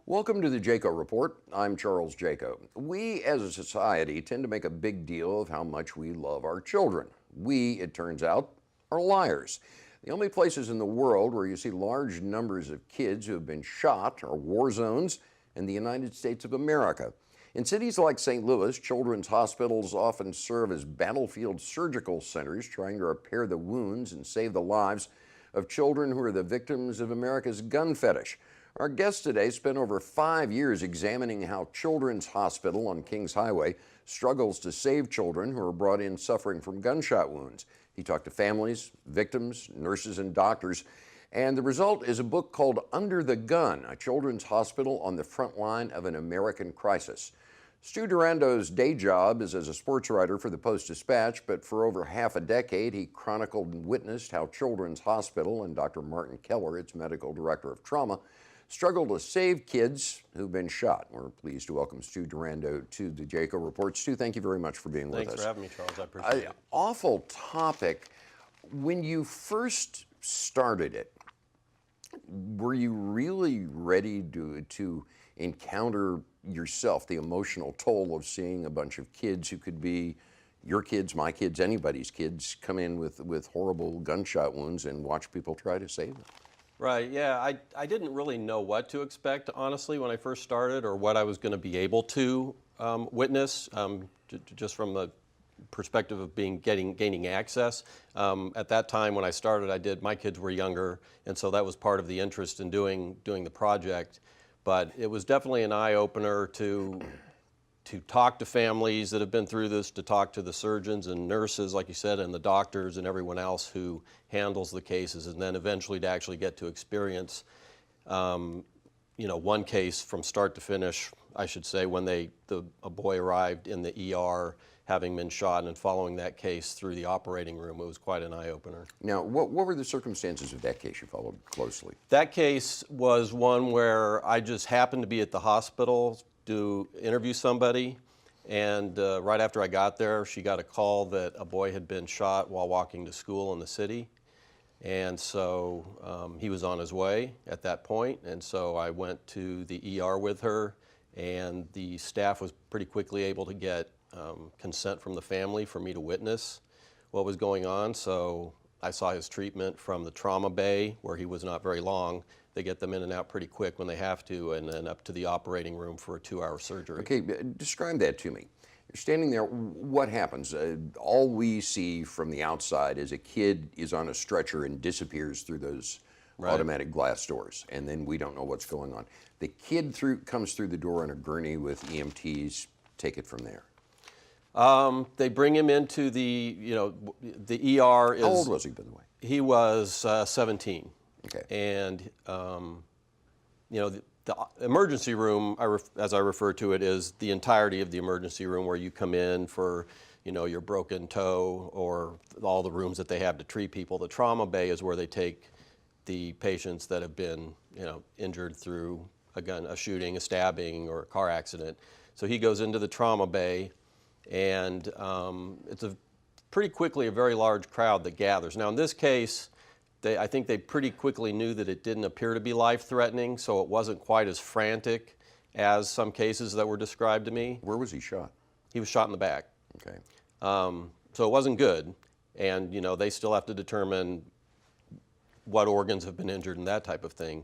Welcome to the Jaco Report. I'm Charles Jaco. We as a society tend to make a big deal of how much we love our children. We, it turns out, are liars. The only places in the world where you see large numbers of kids who have been shot are war zones and the United States of America. In cities like St. Louis, children's hospitals often serve as battlefield surgical centers trying to repair the wounds and save the lives of children who are the victims of America's gun fetish. Our guest today spent over 5 years examining how Children's Hospital on Kings Highway struggles to save children who are brought in suffering from gunshot wounds. He talked to families, victims, nurses, and doctors, and the result is a book called Under the Gun, a children's hospital on the front line of an American crisis. Stu Durango's day job is as a sports writer for the Post-Dispatch, but for over half a decade he chronicled and witnessed how Children's Hospital and Dr. Martin Keller, its medical director of trauma, struggle to save kids who've been shot. We're pleased to welcome Stu Durango to the Jaco Report. Stu, thank you very much for being with us. Thanks for having me, Charles. I appreciate it. Awful topic. When you first started it, were you really ready to encounter yourself the emotional toll of seeing a bunch of kids who could be your kids, my kids, anybody's kids, come in with horrible gunshot wounds and watch people try to save them? Right, yeah, I didn't really know what to expect, honestly, when I first started, or what I was going to be able to witness, just from the perspective of gaining access. At that time when I started, my kids were younger, and so that was part of the interest in doing the project. But it was definitely an eye-opener to talk to families that have been through this, to talk to the surgeons and nurses, like you said, and the doctors and everyone else who handles the cases, and then eventually to actually get to experience, one case from start to finish, I should say, when a boy arrived in the ER having been shot, and following that case through the operating room. It was quite an eye-opener. Now, what were the circumstances of that case you followed closely? That case was one where I just happened to be at the hospital to interview somebody, and right after I got there, she got a call that a boy had been shot while walking to school in the city, and so he was on his way at that point, and so I went to the ER with her, and the staff was pretty quickly able to get consent from the family for me to witness what was going on. So I saw his treatment from the trauma bay, where he was not very long. They get them in and out pretty quick when they have to, and then up to the operating room for a 2-hour surgery. Okay, describe that to me. You're standing there, what happens? All we see from the outside is a kid is on a stretcher and disappears through those automatic glass doors, and then we don't know what's going on. The kid comes through the door on a gurney with EMTs. Take it from there. They bring him into the ER. How old was he, by the way? He was 17. Okay. And, the emergency room, as I refer to it, is the entirety of the emergency room, where you come in for, your broken toe, or all the rooms that they have to treat people. The trauma bay is where they take the patients that have been, injured through a shooting, a stabbing, or a car accident. So he goes into the trauma bay, and it's pretty quickly a very large crowd that gathers. Now in this case, I think they pretty quickly knew that it didn't appear to be life-threatening, so it wasn't quite as frantic as some cases that were described to me. Where was he shot? He was shot in the back. Okay. So it wasn't good, and they still have to determine what organs have been injured and that type of thing.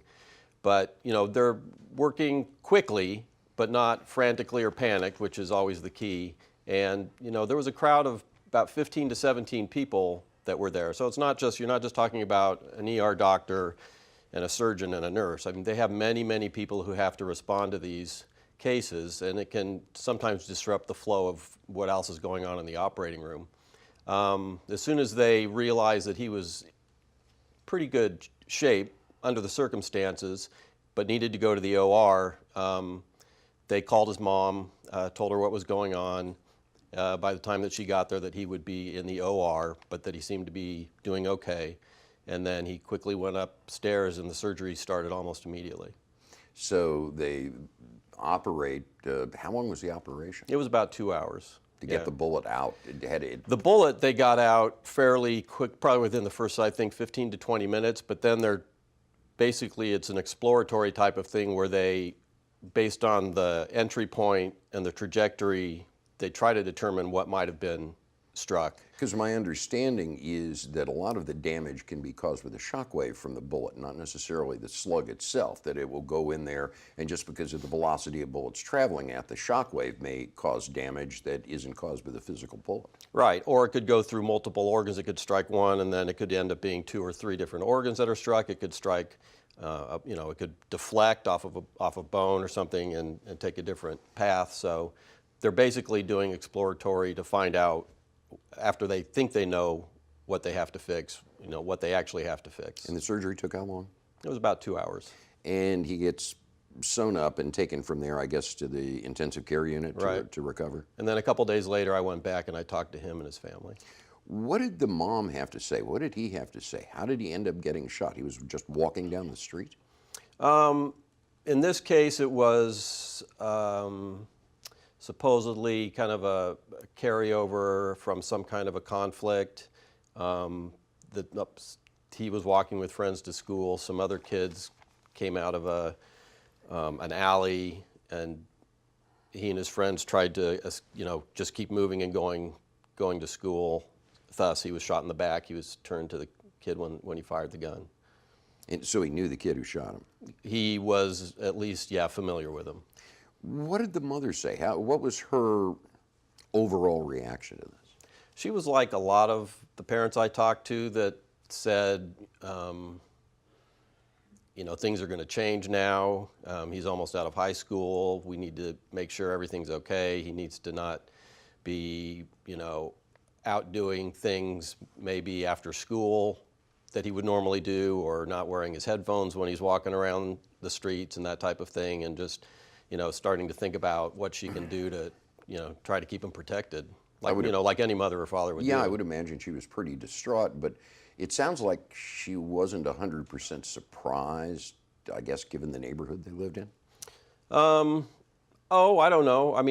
But they're working quickly, but not frantically or panicked, which is always the key. And there was a crowd of about 15 to 17 people that were there. So it's not just, you're not just talking about an ER doctor and a surgeon and a nurse. I mean, they have many, many people who have to respond to these cases, and it can sometimes disrupt the flow of what else is going on in the operating room. As soon as they realized that he was pretty good shape under the circumstances, but needed to go to the OR, they called his mom, told her what was going on. By the time that she got there, that he would be in the OR, but that he seemed to be doing okay. And then he quickly went upstairs, and the surgery started almost immediately. So they operate, how long was the operation? It was about 2 hours. To get the bullet out? The bullet they got out fairly quick, probably within the first, I think, 15 to 20 minutes, but then they're basically it's an exploratory type of thing where they, based on the entry point and the trajectory, they try to determine what might have been struck. Because my understanding is that a lot of the damage can be caused with a shock wave from the bullet, not necessarily the slug itself, that it will go in there, and just because of the velocity a bullet's traveling at, the shock wave may cause damage that isn't caused with a physical bullet. Right, or it could go through multiple organs. It could strike one, and then it could end up being 2 or 3 different organs that are struck. It could strike, it could deflect off of a bone or something and take a different path. So they're basically doing exploratory to find out, after they think they know what they have to fix, what they actually have to fix. And the surgery took how long? It was about 2 hours. And he gets sewn up and taken from there, I guess, to the intensive care unit to recover. And then a couple days later, I went back and I talked to him and his family. What did the mom have to say? What did he have to say? How did he end up getting shot? He was just walking down the street? In this case, it was supposedly kind of a carryover from some kind of a conflict. He was walking with friends to school. Some other kids came out of an alley, and he and his friends tried to, just keep moving and going to school. Thus, he was shot in the back. He was turned to the kid when he fired the gun. And so he knew the kid who shot him? He was at least, familiar with him. What did the mother say? What was her overall reaction to this? She was like a lot of the parents I talked to that said, things are going to change now. He's almost out of high school. We need to make sure everything's okay. He needs to not be, out doing things maybe after school that he would normally do, or not wearing his headphones when he's walking around the streets and that type of thing, and just, starting to think about what she can do to, try to keep him protected, like any mother or father would do. Yeah, I would imagine she was pretty distraught, but it sounds like she wasn't 100% surprised, I guess, given the neighborhood they lived in. I don't know.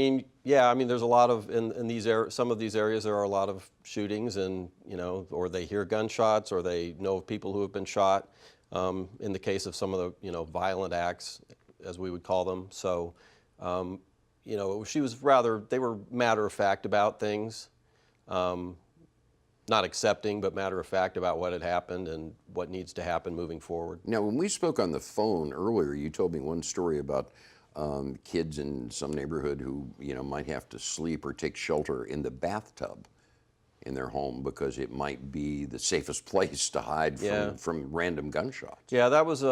There's a lot of, in these some of these areas, there are a lot of shootings, and, or they hear gunshots, or they know of people who have been shot, in the case of some of the, violent acts, as we would call them. So, they were matter of fact about things, not accepting, but matter of fact about what had happened and what needs to happen moving forward. Now, when we spoke on the phone earlier, you told me one story about kids in some neighborhood who, might have to sleep or take shelter in the bathtub in their home because it might be the safest place to hide from random gunshots. Yeah, that was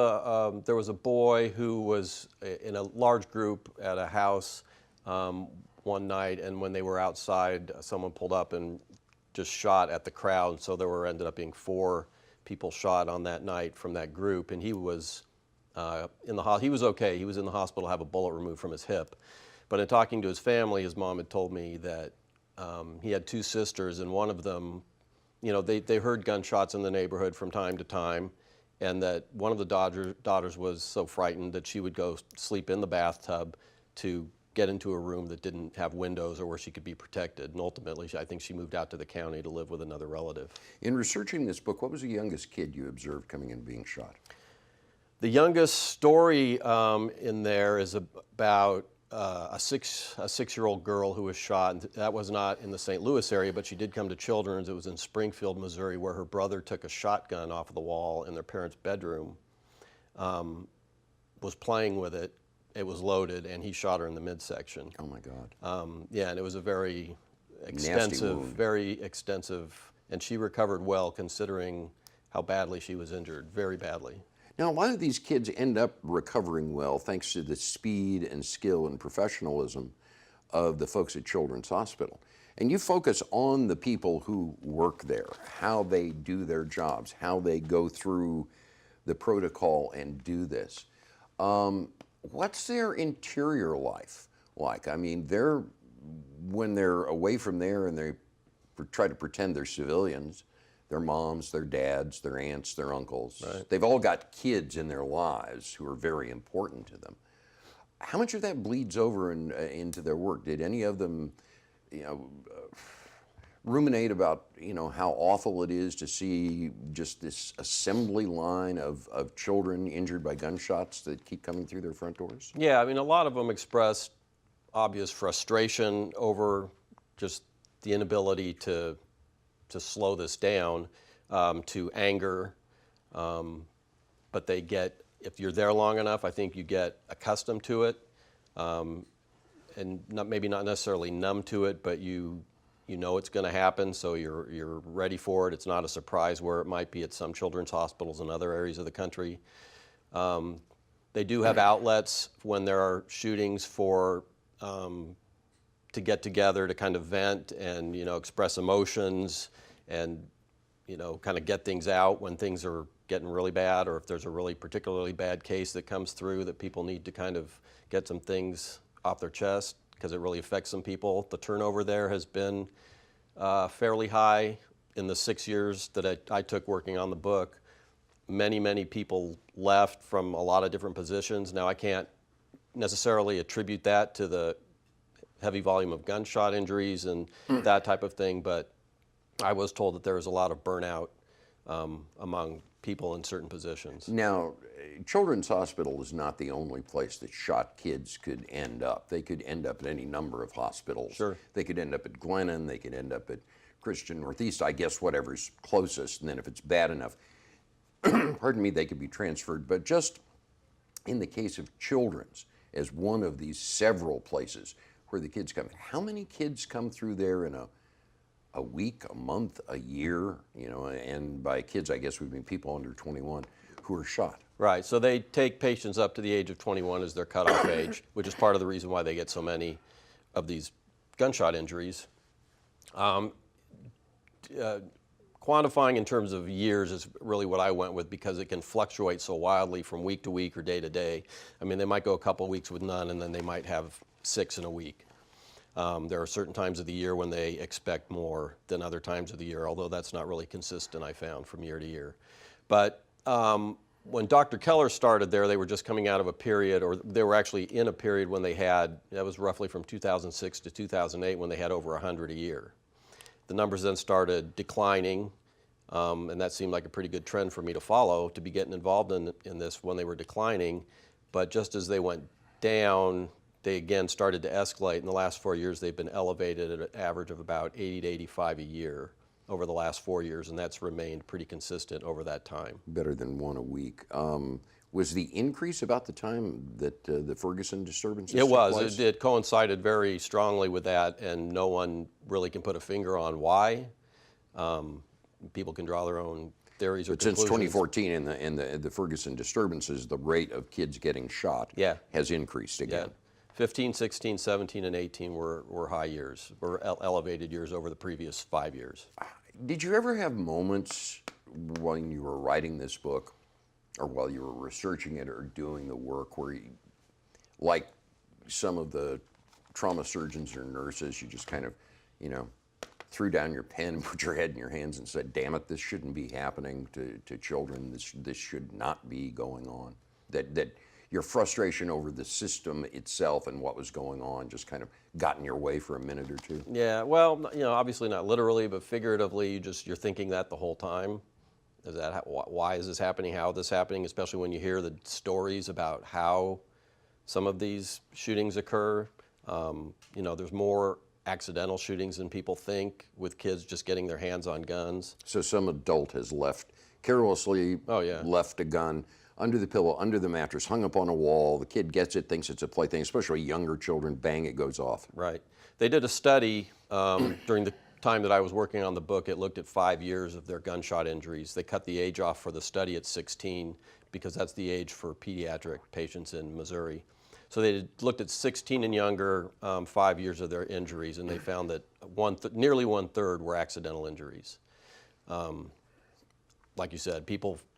there was a boy who was in a large group at a house one night, and when they were outside, someone pulled up and just shot at the crowd. So there ended up being 4 people shot on that night from that group, and he was he was okay. He was in the hospital, have a bullet removed from his hip. But in talking to his family, his mom had told me that he had 2 sisters, and one of them, they heard gunshots in the neighborhood from time to time, and that one of the daughters was so frightened that she would go sleep in the bathtub to get into a room that didn't have windows or where she could be protected. And ultimately, I think she moved out to the county to live with another relative. In researching this book, what was the youngest kid you observed coming in being shot? The youngest story in there is about a six-year-old girl who was shot. And that was not in the St. Louis area, but she did come to Children's. It was in Springfield, Missouri, where her brother took a shotgun off of the wall in their parents' bedroom, was playing with it. It was loaded, and he shot her in the midsection. Oh my God. And it was a very wound. very extensive, and she recovered well considering how badly she was injured, very badly. Now, a lot of these kids end up recovering well thanks to the speed and skill and professionalism of the folks at Children's Hospital. And you focus on the people who work there, how they do their jobs, how they go through the protocol and do this. What's their interior life like? When they're away from there and they try to pretend they're civilians, their moms, their dads, their aunts, their uncles. Right. They've all got kids in their lives who are very important to them. How much of that bleeds over into their work? Did any of them, ruminate about, how awful it is to see just this assembly line of children injured by gunshots that keep coming through their front doors? Yeah, I mean, a lot of them express obvious frustration over just the inability to slow this down, to anger. But they get, if you're there long enough, I think you get accustomed to it, and maybe not necessarily numb to it, but you know it's going to happen, so you're ready for it. It's not a surprise where it might be at some children's hospitals in other areas of the country. They do have outlets when there are shootings for to get together to kind of vent and express emotions and kind of get things out when things are getting really bad, or if there's a really particularly bad case that comes through that people need to kind of get some things off their chest because it really affects some people. The turnover there has been fairly high in the 6 years that I took working on the book. Many people left from a lot of different positions. Now, I can't necessarily attribute that to the heavy volume of gunshot injuries and that type of thing, but I was told that there was a lot of burnout among people in certain positions. Now, Children's Hospital is not the only place that shot kids could end up. They could end up at any number of hospitals. Sure. They could end up at Glennon, they could end up at Christian Northeast, I guess whatever's closest, and then if it's bad enough, pardon me, they could be transferred. But just in the case of Children's, as one of these several places where the kids come, how many kids come through there in a week, a month, a year, and by kids, I guess we mean people under 21 who are shot. Right, so they take patients up to the age of 21 as their cutoff age, which is part of the reason why they get so many of these gunshot injuries. Quantifying in terms of years is really what I went with because it can fluctuate so wildly from week to week or day to day. I mean, they might go a couple of weeks with none and then they might have 6 in a week. There are certain times of the year when they expect more than other times of the year, although that's not really consistent, I found, from year to year. But when Dr. Keller started there, they were just coming out of a period, or they were actually in a period when they had, that was roughly from 2006 to 2008, when they had over 100 a year. The numbers then started declining, and that seemed like a pretty good trend for me to follow, to be getting involved in this when they were declining. But just as they went down, they again started to escalate. In the last 4 years, they've been elevated at an average of about 80 to 85 a year over the last 4 years, and that's remained pretty consistent over that time. Better than one a week. Was the increase about the time that the Ferguson disturbances It was. took place? It coincided very strongly with that, and no one really can put a finger on why. People can draw their own theories or conclusions. Since 2014 in the Ferguson disturbances, the rate of kids getting shot has increased again. Yeah. 15, 16, 17, and 18 were high years, were elevated years over the previous 5 years. Did you ever have moments when you were writing this book, or while you were researching it or doing the work, where you, like some of the trauma surgeons or nurses, you just kind of, threw down your pen, put your head in your hands and said, damn it, this shouldn't be happening to children. This should not be going on. That your frustration over the system itself and what was going on just kind of got in your way for a minute or two? Yeah, well, obviously not literally, but figuratively, you're thinking that the whole time. Why is this happening? How is this happening? Especially when you hear the stories about how some of these shootings occur. There's more accidental shootings than people think, with kids just getting their hands on guns. So some adult has carelessly left a gun under the pillow, under the mattress, hung up on a wall. The kid gets it, thinks it's a plaything, especially younger children, bang, it goes off. Right. They did a study during the time that I was working on the book. It looked at 5 years of their gunshot injuries. They cut the age off for the study at 16 because that's the age for pediatric patients in Missouri. So they looked at 16 and younger, 5 years of their injuries, and they found that nearly 1/3 were accidental injuries. Like you said,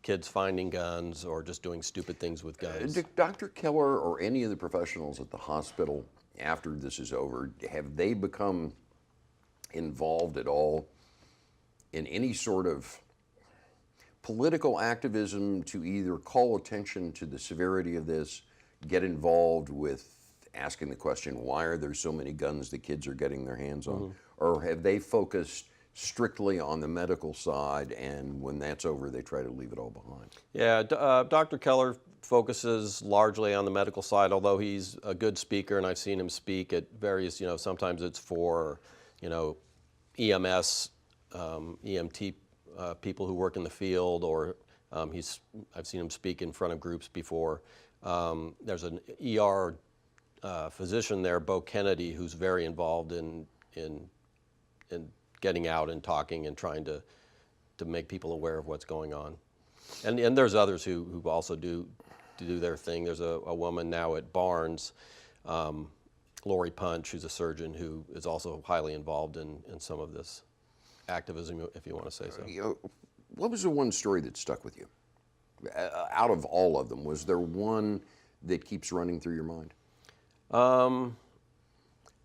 kids finding guns or just doing stupid things with guns. Did Dr. Keller or any of the professionals at the hospital, after this is over, have they become involved at all in any sort of political activism to either call attention to the severity of this, get involved with asking the question, why are there so many guns the kids are getting their hands on? Or have they focused strictly on the medical side, and when that's over, they try to leave it all behind. Yeah, Dr. Keller focuses largely on the medical side, although he's a good speaker, and I've seen him speak at various, sometimes it's for, EMS, EMT people who work in the field, or I've seen him speak in front of groups before. There's an ER physician there, Bo Kennedy, who's very involved in getting out and talking and trying to make people aware of what's going on. And there's others who also do their thing. There's a woman now at Barnes, Lori Punch, who's a surgeon who is also highly involved in some of this activism, if you want to say so. What was the one story that stuck with you? Out of all of them, was there one that keeps running through your mind?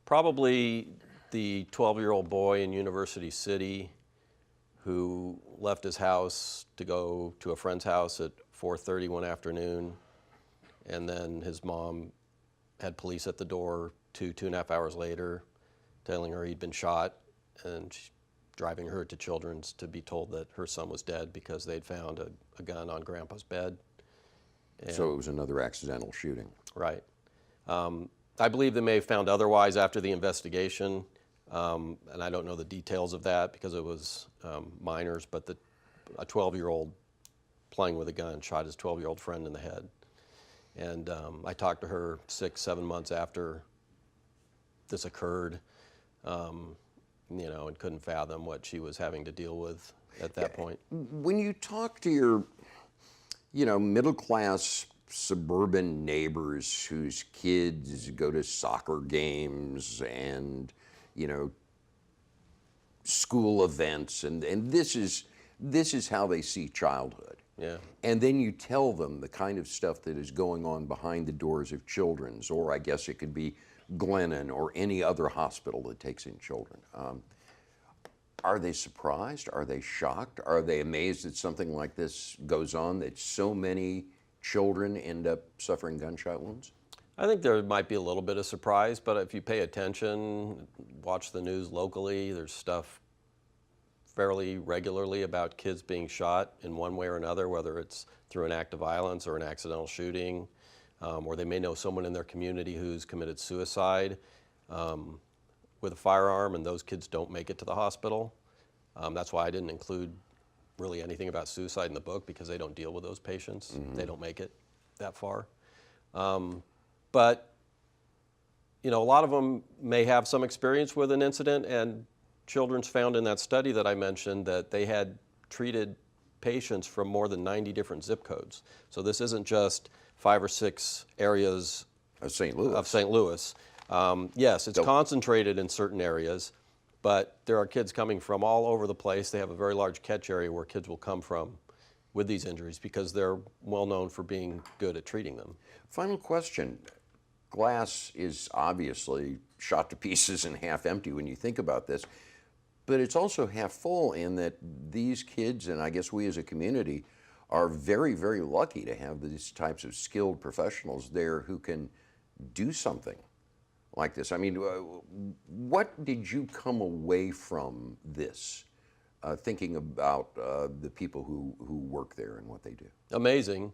Probably the 12-year-old boy in University City who left his house to go to a friend's house at 4:30 one afternoon, and then his mom had police at the door 2.5 hours later telling her he'd been shot, and driving her to Children's to be told that her son was dead because they'd found a gun on Grandpa's bed. And so it was another accidental shooting. Right. I believe they may have found otherwise after the investigation, and I don't know the details of that because it was minors, but a 12-year-old playing with a gun shot his 12-year-old friend in the head. And I talked to her 6-7 months after this occurred, and couldn't fathom what she was having to deal with at that point. When you talk to your, middle-class suburban neighbors whose kids go to soccer games and, school events, and this is how they see childhood. Yeah. And then you tell them the kind of stuff that is going on behind the doors of Children's, or I guess it could be Glennon or any other hospital that takes in children. Are they surprised? Are they shocked? Are they amazed that something like this goes on, that so many children end up suffering gunshot wounds? I think there might be a little bit of surprise, but if you pay attention, watch the news locally, there's stuff fairly regularly about kids being shot in one way or another, whether it's through an act of violence or an accidental shooting, or they may know someone in their community who's committed suicide with a firearm, and those kids don't make it to the hospital. That's why I didn't include really anything about suicide in the book, because they don't deal with those patients. Mm-hmm. They don't make it that far. But a lot of them may have some experience with an incident, and Children's found in that study that I mentioned that they had treated patients from more than 90 different zip codes. So this isn't just 5 or 6 areas of St. Louis. Yes, it's concentrated in certain areas, but there are kids coming from all over the place. They have a very large catch area where kids will come from with these injuries because they're well known for being good at treating them. Final question. Glass is obviously shot to pieces and half empty when you think about this, but it's also half full in that these kids, and I guess we as a community, are very, very lucky to have these types of skilled professionals there who can do something like this. I mean, what did you come away from this, thinking about the people who work there and what they do? Amazing.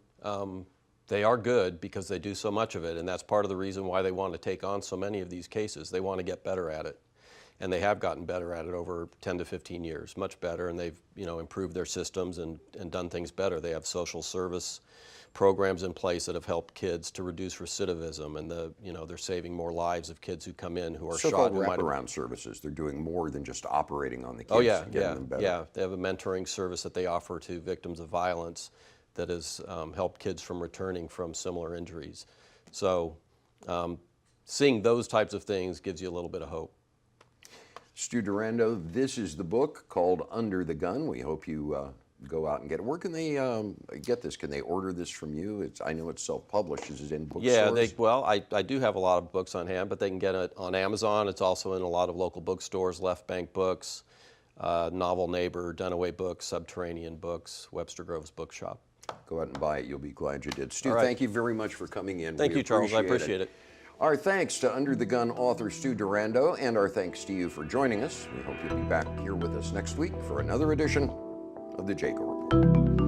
They are good because they do so much of it, and that's part of the reason why they want to take on so many of these cases. They want to get better at it, and they have gotten better at it over 10 to 15 years, much better, and they've improved their systems and done things better. They have social service programs in place that have helped kids to reduce recidivism, and they're saving more lives of kids who come in who are shot. So-called wraparound services. They're doing more than just operating on the kids. Oh yeah, and getting them better. Yeah. They have a mentoring service that they offer to victims of violence that has helped kids from returning from similar injuries. So seeing those types of things gives you a little bit of hope. Stu Durango, this is the book called Under the Gun. We hope you go out and get it. Where can they get this? Can they order this from you? I know it's self-published. Is it in bookstores? Yeah, I do have a lot of books on hand, but they can get it on Amazon. It's also in a lot of local bookstores, Left Bank Books, Novel Neighbor, Dunaway Books, Subterranean Books, Webster Grove's Bookshop. Go out and buy it. You'll be glad you did. Stu, right. Thank you very much for coming in. Thank you, Charles. I appreciate it. Our thanks to Under the Gun author Stu Durango, and our thanks to you for joining us. We hope you'll be back here with us next week for another edition of the Jaco Report.